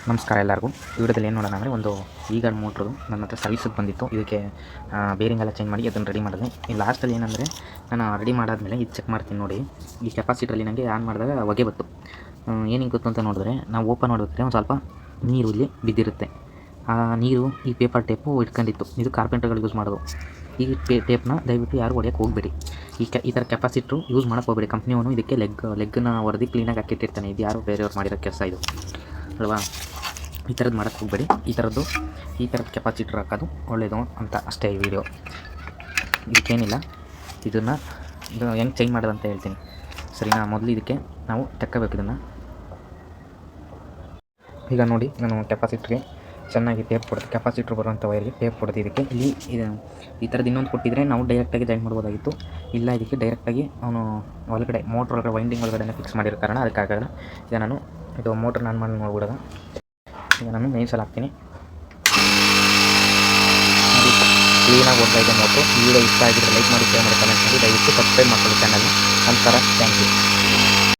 ನಮಸ್ಕಾರ ಎಲ್ಲರಿಗೂ. ಈ ವಿಡಿಯೋದಲ್ಲಿ ಏನು ನೋಡೋಣ ಅಂದರೆ ಒಂದು ಈಗಲ್ ಮೋಟ್ರು ನನ್ನ ಹತ್ರ ಸರ್ವಿಸಿಗೆ ಬಂದಿತ್ತು. ಇದಕ್ಕೆ ಬೇರಿಂಗ್ ಎಲ್ಲ ಚೇಂಜ್ ಮಾಡಿ ಅದನ್ನು ರೆಡಿ ಮಾಡಿದೆ. ಈ ಲಾಸ್ಟಲ್ಲಿ ಏನಂದರೆ ನಾನು ರೆಡಿ ಮಾಡಾದಮೇಲೆ ಇದು ಚೆಕ್ ಮಾಡ್ತೀನಿ ನೋಡಿ. ಈ ಕೆಪಾಸಿಟ್ರಲ್ಲಿ ನನಗೆ ಆನ್ ಮಾಡಿದಾಗ ಹೊಗೆ ಬಂತು. ಏನಿಗೆ ಗೊತ್ತು ಅಂತ ನೋಡಿದ್ರೆ ನಾವು ಓಪನ್ ಮಾಡಬೇಕಾದ್ರೆ ಒಂದು ಸ್ವಲ್ಪ ನೀರು ಇಲ್ಲಿ ಬಿದ್ದಿರುತ್ತೆ. ಆ ನೀರು ಈ ಪೇಪರ್ ಟೇಪು ಇಟ್ಕೊಂಡಿತ್ತು. ಇದು ಕಾರ್ಪೆಂಟರ್ಗಳು ಯೂಸ್ ಮಾಡೋದು. ಈ ಟೇಪ್ನ ದಯವಿಟ್ಟು ಯಾರು ಹೊಡೆಯೋಕ್ಕೆ ಹೋಗಬೇಡಿ. ಈ ಥರ ಕೆಪಾಸಿಟ್ರು ಯೂಸ್ ಮಾಡೋಕ್ಕೆ ಹೋಗಬೇಡಿ. ಕಂಪ್ನಿಯವನು ಇದಕ್ಕೆ ಲೆಗ್ನ ಹೊಡೆದು ಕ್ಲೀನಾಗಿ ಹಾಕಿಟ್ಟಿರ್ತಾನೆ. ಇದು ಯಾರು ಬೇರೆಯವ್ರು ಮಾಡಿರೋ ಕೆಲಸ ಇದು ಅಲ್ವಾ. ಈ ಥರದ್ದು ಮಾಡೋಕ್ಕೆ ಹೋಗಬೇಡಿ. ಈ ಥರದ್ದು ಕೆಪಾಸಿಟ್ರ್ ಹಾಕೋದು ಒಳ್ಳೆಯದು ಅಂತ ಅಷ್ಟೇ ಈ ವಿಡಿಯೋ. ಇದಕ್ಕೇನಿಲ್ಲ. ಇದು ಹೆಂಗೆ ಚೇಂಜ್ ಮಾಡೋದು ಅಂತ ಹೇಳ್ತೀನಿ ಸರಿನಾ. ಮೊದಲು ಇದಕ್ಕೆ ನಾವು ತಕ್ಕಬೇಕು ಇದನ್ನು. ಈಗ ನೋಡಿ, ನಾನು ಕೆಪಾಸಿಟ್ರಿಗೆ ಚೆನ್ನಾಗಿ ಟೇಪ್ ಕೊಡ್ತೀನಿ. ಕೆಪಾಸಿಟ್ರ್ ಬರುವಂಥ ವೈರ್ಗೆ ಟೇಪ್ ಕೊಡ್ತೀನಿ. ಇದಕ್ಕೆ ಇಲ್ಲಿ ಈ ಥರದ್ದು ಇನ್ನೊಂದು ಕೊಟ್ಟಿದ್ರೆ ನಾವು ಡೈರೆಕ್ಟಾಗಿ ಜಾಯಿನ್ ಮಾಡ್ಬೋದಾಗಿತ್ತು. ಇಲ್ಲ, ಇದಕ್ಕೆ ಡೈರೆಕ್ಟಾಗಿ ಅವನು ಒಳಗಡೆ ಮೋಟ್ರ್ ಒಳಗಡೆ ವೈಂಡಿಂಗ್ ಒಳಗಡೆ ಫಿಕ್ಸ್ ಮಾಡಿರೋ ಕಾರಣ ಅದಕ್ಕಾಗಲ್ಲ. ಈಗ ನಾನು ಇದು ಮೋಟ್ರ್ ನಾನು ಮಾಡಿ ನೋಡ್ಬಿಡೋದ. ಈಗ ನಾನು ಮೇನ್ಸಲ್ಲಿ ಹಾಕ್ತೀನಿ. ಕ್ಲೀನಾಗಿ ಓಡ್ತಾ ಇದೆ ಮೋಟ್ರು. ಈ ವಿಡಿಯೋ ಇಷ್ಟ ಆಗಿದ್ರೆ ಲೈಕ್ ಮಾಡಿ, ಶೇರ್ ಮಾಡಿ, ಕಮೆಂಟ್ ಮಾಡಿ. ದಯವಿಟ್ಟು ಸಬ್ಸ್ಕ್ರೈಬ್ ಮಾಡ್ಕೊಳ್ಳಿ ಚಾನಲ್ನ. ನಮಸ್ಕಾರ, ಥ್ಯಾಂಕ್ ಯು.